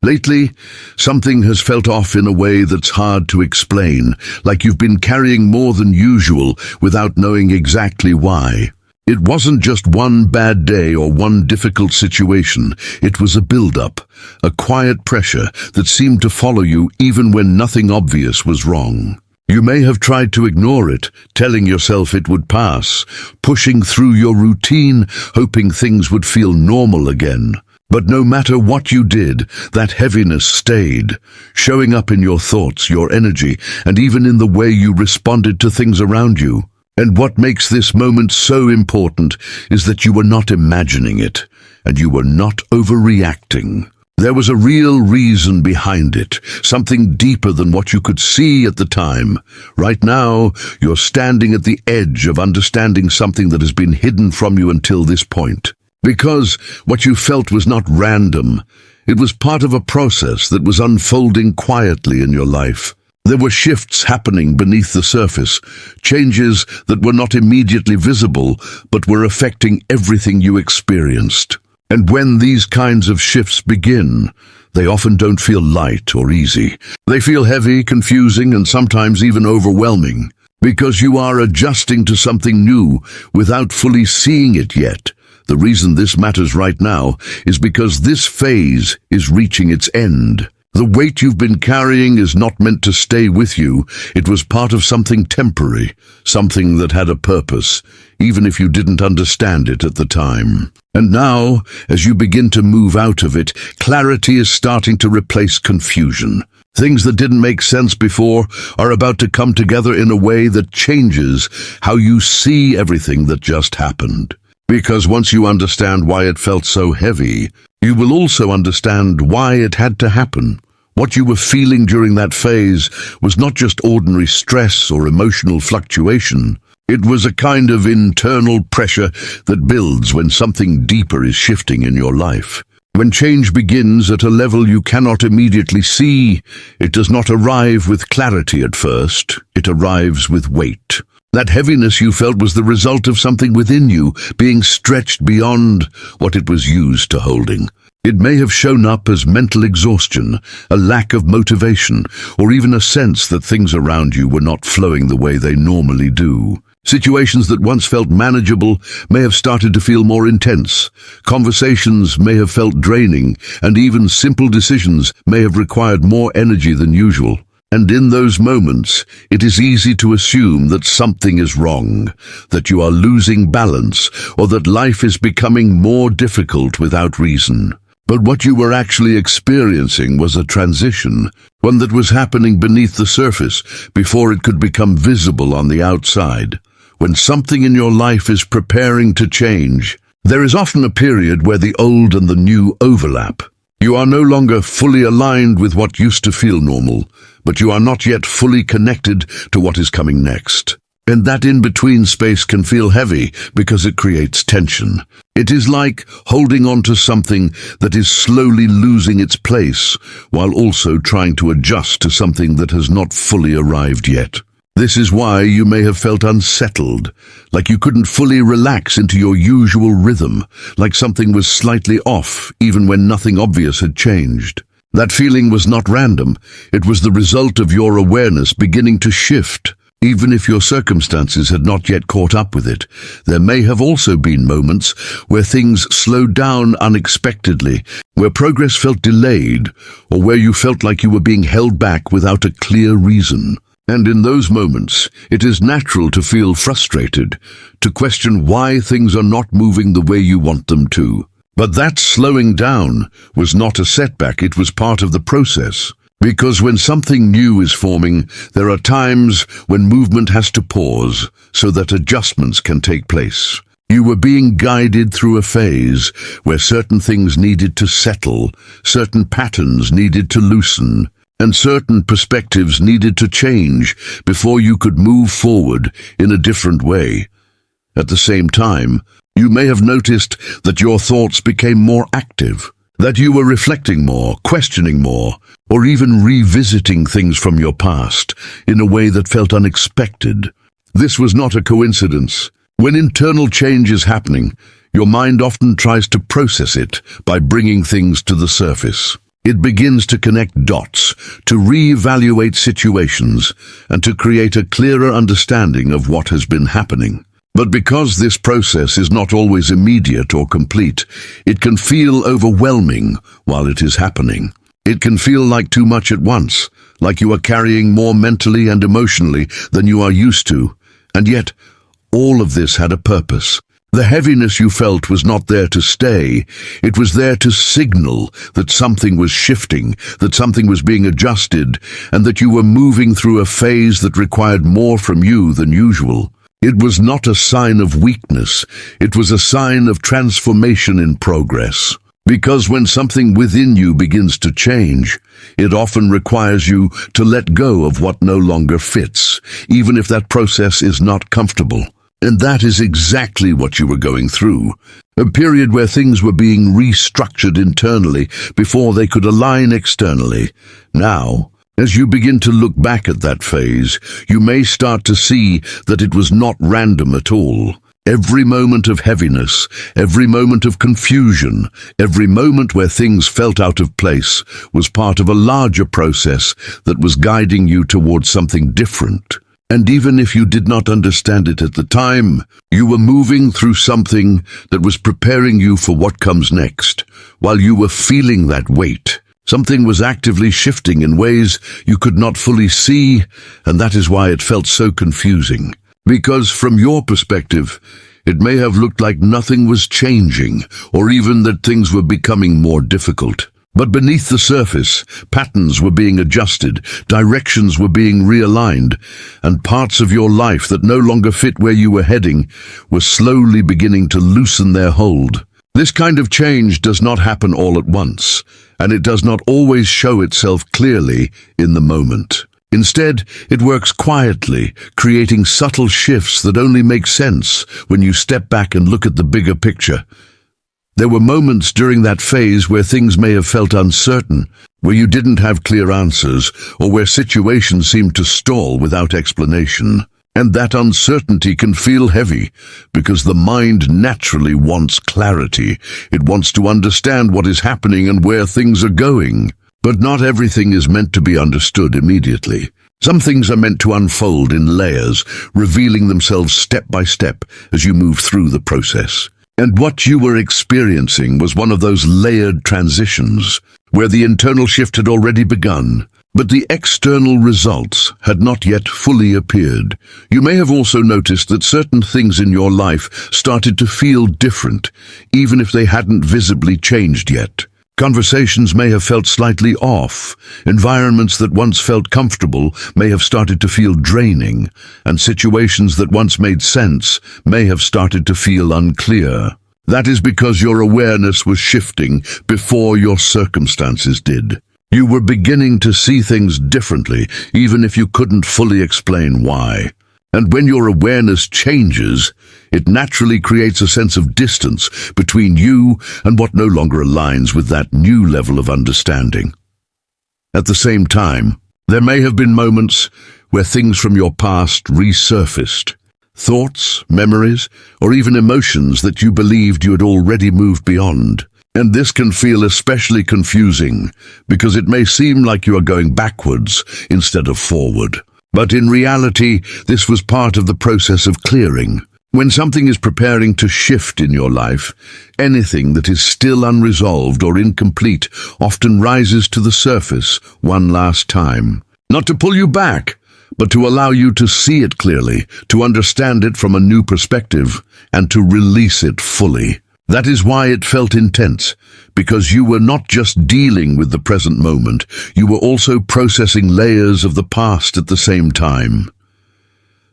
Lately, something has felt off in a way that's hard to explain, like you've been carrying more than usual without knowing exactly why. It wasn't just one bad day or one difficult situation. It was a build-up, a quiet pressure that seemed to follow you even when nothing obvious was wrong. You may have tried to ignore it, telling yourself it would pass, pushing through your routine, hoping things would feel normal again. But no matter what you did, that heaviness stayed, showing up in your thoughts, your energy, and even in the way you responded to things around you. And what makes this moment so important is that you were not imagining it, and you were not overreacting. There was a real reason behind it, something deeper than what you could see at the time. Right now, you're standing at the edge of understanding something that has been hidden from you until this point. Because what you felt was not random. It was part of a process that was unfolding quietly in your life. There were shifts happening beneath the surface, changes that were not immediately visible, but were affecting everything you experienced. And when these kinds of shifts begin, they often don't feel light or easy. They feel heavy, confusing, and sometimes even overwhelming, because you are adjusting to something new without fully seeing it yet. The reason this matters right now is because this phase is reaching its end. The weight you've been carrying is not meant to stay with you. It was part of something temporary, something that had a purpose, even if you didn't understand it at the time. And now, as you begin to move out of it, clarity is starting to replace confusion. Things that didn't make sense before are about to come together in a way that changes how you see everything that just happened. Because once you understand why it felt so heavy, you will also understand why it had to happen. What you were feeling during that phase was not just ordinary stress or emotional fluctuation. It was a kind of internal pressure that builds when something deeper is shifting in your life. When change begins at a level you cannot immediately see, it does not arrive with clarity at first. It arrives with weight. That heaviness you felt was the result of something within you being stretched beyond what it was used to holding. It may have shown up as mental exhaustion, a lack of motivation, or even a sense that things around you were not flowing the way they normally do. Situations that once felt manageable may have started to feel more intense. Conversations may have felt draining, and even simple decisions may have required more energy than usual. And in those moments, it is easy to assume that something is wrong, that you are losing balance, or that life is becoming more difficult without reason. But what you were actually experiencing was a transition, one that was happening beneath the surface before it could become visible on the outside. When something in your life is preparing to change, there is often a period where the old and the new overlap. You are no longer fully aligned with what used to feel normal, but you are not yet fully connected to what is coming next. And that in-between space can feel heavy because it creates tension. It is like holding on to something that is slowly losing its place, while also trying to adjust to something that has not fully arrived yet. This is why you may have felt unsettled, like you couldn't fully relax into your usual rhythm, like something was slightly off even when nothing obvious had changed. That feeling was not random. It was the result of your awareness beginning to shift. Even if your circumstances had not yet caught up with it, there may have also been moments where things slowed down unexpectedly, where progress felt delayed, or where you felt like you were being held back without a clear reason. And in those moments, it is natural to feel frustrated, to question why things are not moving the way you want them to. But that slowing down was not a setback, it was part of the process. Because when something new is forming, there are times when movement has to pause so that adjustments can take place. You were being guided through a phase where certain things needed to settle, certain patterns needed to loosen, and certain perspectives needed to change before you could move forward in a different way. At the same time, you may have noticed that your thoughts became more active, that you were reflecting more, questioning more, or even revisiting things from your past in a way that felt unexpected. This was not a coincidence. When internal change is happening, your mind often tries to process it by bringing things to the surface. It begins to connect dots, to reevaluate situations, and to create a clearer understanding of what has been happening. But because this process is not always immediate or complete, it can feel overwhelming while it is happening. It can feel like too much at once, like you are carrying more mentally and emotionally than you are used to. And yet, all of this had a purpose. The heaviness you felt was not there to stay. It was there to signal that something was shifting, that something was being adjusted, and that you were moving through a phase that required more from you than usual. It was not a sign of weakness. It was a sign of transformation in progress. Because when something within you begins to change, it often requires you to let go of what no longer fits, even if that process is not comfortable. And that is exactly what you were going through. A period where things were being restructured internally before they could align externally. Now, as you begin to look back at that phase, you may start to see that it was not random at all. Every moment of heaviness, every moment of confusion, every moment where things felt out of place was part of a larger process that was guiding you towards something different. And even if you did not understand it at the time, you were moving through something that was preparing you for what comes next. While you were feeling that weight, something was actively shifting in ways you could not fully see, and that is why it felt so confusing. Because from your perspective, it may have looked like nothing was changing, or even that things were becoming more difficult. But beneath the surface, patterns were being adjusted, directions were being realigned, and parts of your life that no longer fit where you were heading were slowly beginning to loosen their hold. This kind of change does not happen all at once, and it does not always show itself clearly in the moment. Instead, it works quietly, creating subtle shifts that only make sense when you step back and look at the bigger picture. There were moments during that phase where things may have felt uncertain, where you didn't have clear answers, or where situations seemed to stall without explanation. And that uncertainty can feel heavy, because the mind naturally wants clarity. It wants to understand what is happening and where things are going. But not everything is meant to be understood immediately. Some things are meant to unfold in layers, revealing themselves step by step as you move through the process. And what you were experiencing was one of those layered transitions, where the internal shift had already begun, but the external results had not yet fully appeared. You may have also noticed that certain things in your life started to feel different, even if they hadn't visibly changed yet. Conversations may have felt slightly off. Environments that once felt comfortable may have started to feel draining, and situations that once made sense may have started to feel unclear. That is because your awareness was shifting before your circumstances did. You were beginning to see things differently, even if you couldn't fully explain why. And when your awareness changes, it naturally creates a sense of distance between you and what no longer aligns with that new level of understanding. At the same time, there may have been moments where things from your past resurfaced. Thoughts, memories, or even emotions that you believed you had already moved beyond. And this can feel especially confusing because it may seem like you are going backwards instead of forward. But in reality, this was part of the process of clearing. When something is preparing to shift in your life, anything that is still unresolved or incomplete often rises to the surface one last time. Not to pull you back, but to allow you to see it clearly, to understand it from a new perspective, and to release it fully. That is why it felt intense, because you were not just dealing with the present moment, you were also processing layers of the past at the same time.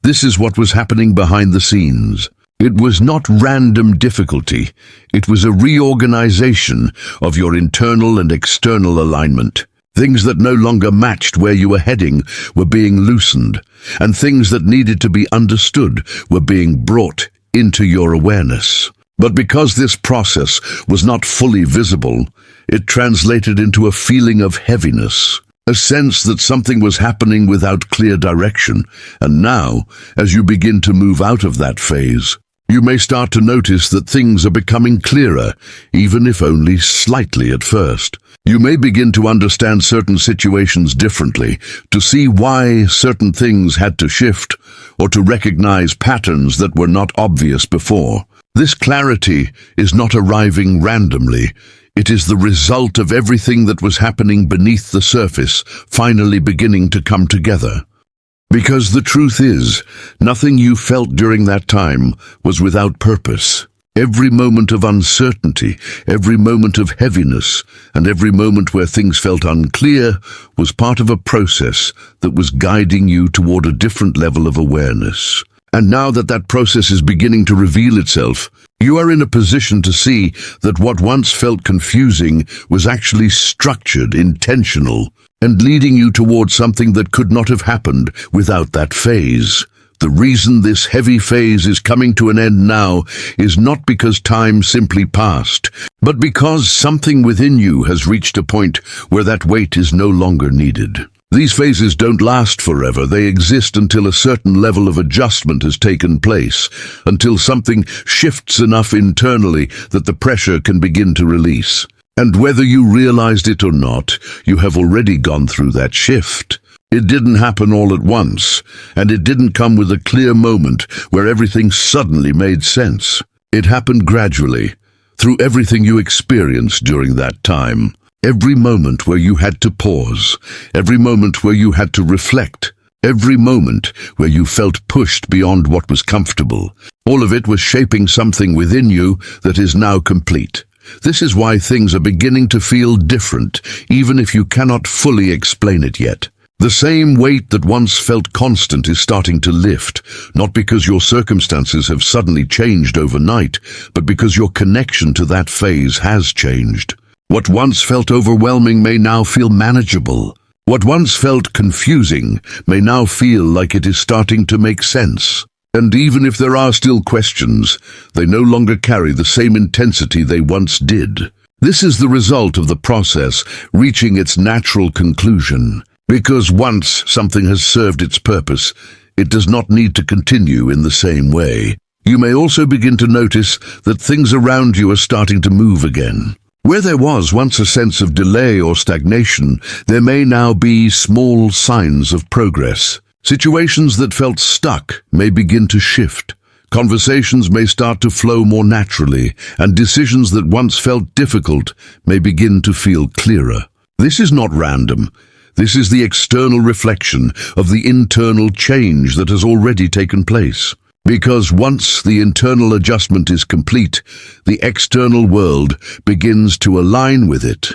This is what was happening behind the scenes. It was not random difficulty, it was a reorganization of your internal and external alignment. Things that no longer matched where you were heading were being loosened, and things that needed to be understood were being brought into your awareness. But because this process was not fully visible, it translated into a feeling of heaviness, a sense that something was happening without clear direction. And now, as you begin to move out of that phase, you may start to notice that things are becoming clearer, even if only slightly at first. You may begin to understand certain situations differently, to see why certain things had to shift, or to recognize patterns that were not obvious before. This clarity is not arriving randomly. It is the result of everything that was happening beneath the surface, finally beginning to come together. Because the truth is, nothing you felt during that time was without purpose. Every moment of uncertainty, every moment of heaviness, and every moment where things felt unclear was part of a process that was guiding you toward a different level of awareness. And now that that process is beginning to reveal itself, you are in a position to see that what once felt confusing was actually structured, intentional, and leading you towards something that could not have happened without that phase. The reason this heavy phase is coming to an end now is not because time simply passed, but because something within you has reached a point where that weight is no longer needed. These phases don't last forever. They exist until a certain level of adjustment has taken place, until something shifts enough internally that the pressure can begin to release. And whether you realized it or not, you have already gone through that shift. It didn't happen all at once, and it didn't come with a clear moment where everything suddenly made sense. It happened gradually, through everything you experienced during that time. Every moment where you had to pause, every moment where you had to reflect, every moment where you felt pushed beyond what was comfortable. All of it was shaping something within you that is now complete. This is why things are beginning to feel different, even if you cannot fully explain it yet. The same weight that once felt constant is starting to lift, not because your circumstances have suddenly changed overnight, but because your connection to that phase has changed. What once felt overwhelming may now feel manageable. What once felt confusing may now feel like it is starting to make sense. And even if there are still questions, they no longer carry the same intensity they once did. This is the result of the process reaching its natural conclusion. Because once something has served its purpose, it does not need to continue in the same way. You may also begin to notice that things around you are starting to move again. Where there was once a sense of delay or stagnation, there may now be small signs of progress. Situations that felt stuck may begin to shift. Conversations may start to flow more naturally, and decisions that once felt difficult may begin to feel clearer. This is not random. This is the external reflection of the internal change that has already taken place. Because once the internal adjustment is complete, the external world begins to align with it.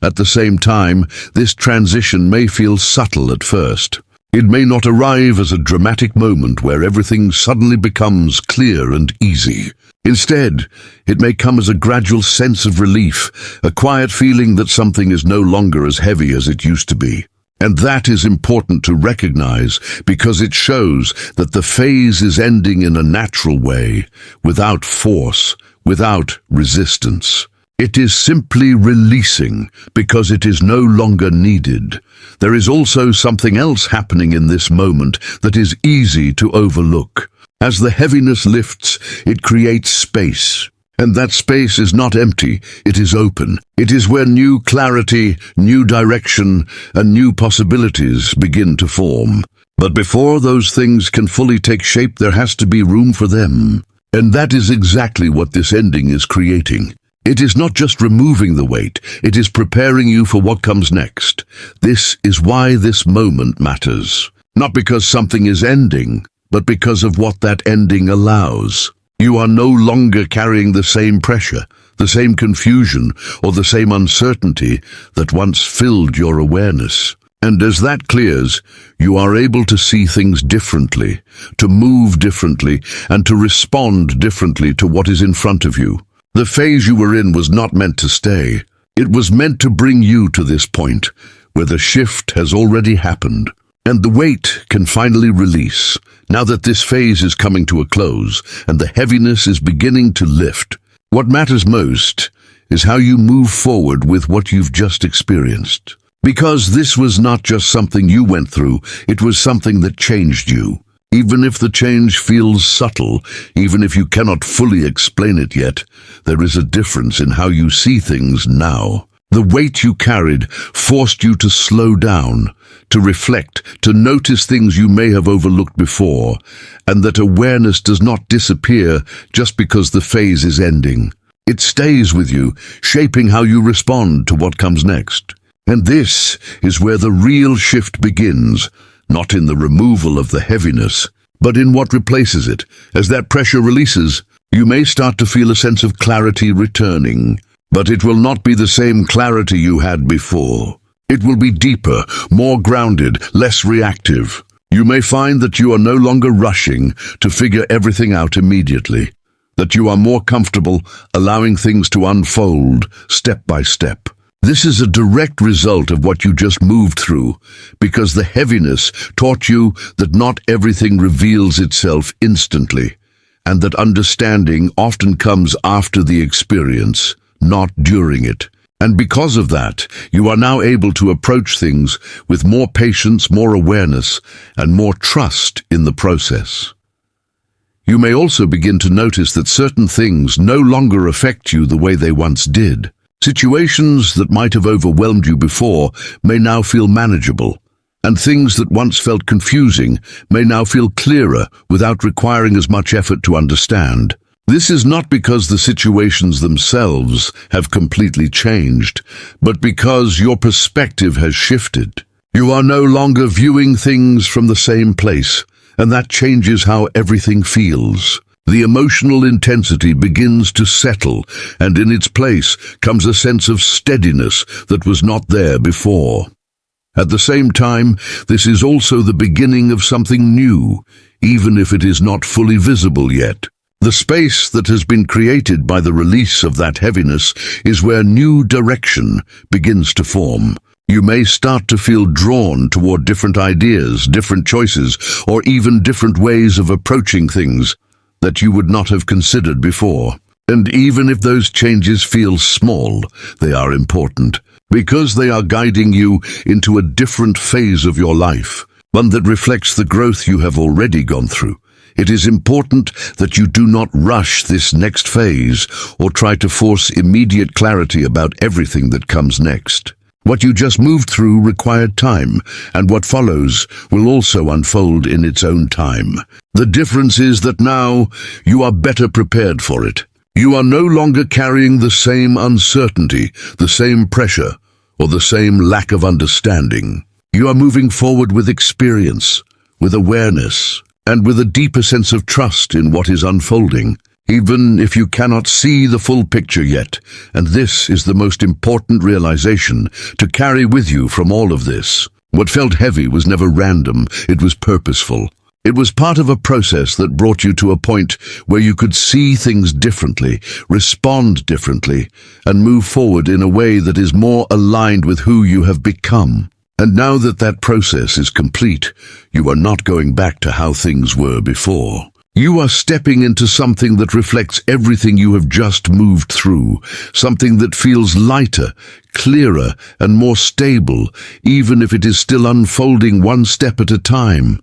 At the same time, this transition may feel subtle at first. It may not arrive as a dramatic moment where everything suddenly becomes clear and easy. Instead, it may come as a gradual sense of relief, a quiet feeling that something is no longer as heavy as it used to be. And that is important to recognize because it shows that the phase is ending in a natural way, without force, without resistance. It is simply releasing because it is no longer needed. There is also something else happening in this moment that is easy to overlook. As the heaviness lifts, it creates space. And that space is not empty, it is open. It is where new clarity, new direction, and new possibilities begin to form. But before those things can fully take shape, there has to be room for them. And that is exactly what this ending is creating. It is not just removing the weight, it is preparing you for what comes next. This is why this moment matters. Not because something is ending, but because of what that ending allows. You are no longer carrying the same pressure, the same confusion, or the same uncertainty that once filled your awareness. And as that clears, you are able to see things differently, to move differently, and to respond differently to what is in front of you. The phase you were in was not meant to stay. It was meant to bring you to this point, where the shift has already happened. And the weight can finally release, now that this phase is coming to a close, and the heaviness is beginning to lift. What matters most is how you move forward with what you've just experienced. Because this was not just something you went through, it was something that changed you. Even if the change feels subtle, even if you cannot fully explain it yet, there is a difference in how you see things now. The weight you carried forced you to slow down, to reflect, to notice things you may have overlooked before, and that awareness does not disappear just because the phase is ending. It stays with you, shaping how you respond to what comes next. And this is where the real shift begins, not in the removal of the heaviness, but in what replaces it. As that pressure releases, you may start to feel a sense of clarity returning. But it will not be the same clarity you had before. It will be deeper, more grounded, less reactive. You may find that you are no longer rushing to figure everything out immediately, that you are more comfortable allowing things to unfold step by step. This is a direct result of what you just moved through, because the heaviness taught you that not everything reveals itself instantly, and that understanding often comes after the experience, not during it. And because of that, you are now able to approach things with more patience, more awareness, and more trust in the process. You may also begin to notice that certain things no longer affect you the way they once did. Situations that might have overwhelmed you before may now feel manageable, and things that once felt confusing may now feel clearer without requiring as much effort to understand. This is not because the situations themselves have completely changed, but because your perspective has shifted. You are no longer viewing things from the same place, and that changes how everything feels. The emotional intensity begins to settle, and in its place comes a sense of steadiness that was not there before. At the same time, this is also the beginning of something new, even if it is not fully visible yet. The space that has been created by the release of that heaviness is where new direction begins to form. You may start to feel drawn toward different ideas, different choices, or even different ways of approaching things that you would not have considered before. And even if those changes feel small, they are important, because they are guiding you into a different phase of your life, one that reflects the growth you have already gone through. It is important that you do not rush this next phase or try to force immediate clarity about everything that comes next. What you just moved through required time, and what follows will also unfold in its own time. The difference is that now you are better prepared for it. You are no longer carrying the same uncertainty, the same pressure, or the same lack of understanding. You are moving forward with experience, with awareness, and with a deeper sense of trust in what is unfolding, even if you cannot see the full picture yet. And this is the most important realization to carry with you from all of this. What felt heavy was never random, it was purposeful. It was part of a process that brought you to a point where you could see things differently, respond differently, and move forward in a way that is more aligned with who you have become. And now that that process is complete, you are not going back to how things were before. You are stepping into something that reflects everything you have just moved through, something that feels lighter, clearer, and more stable, even if it is still unfolding one step at a time.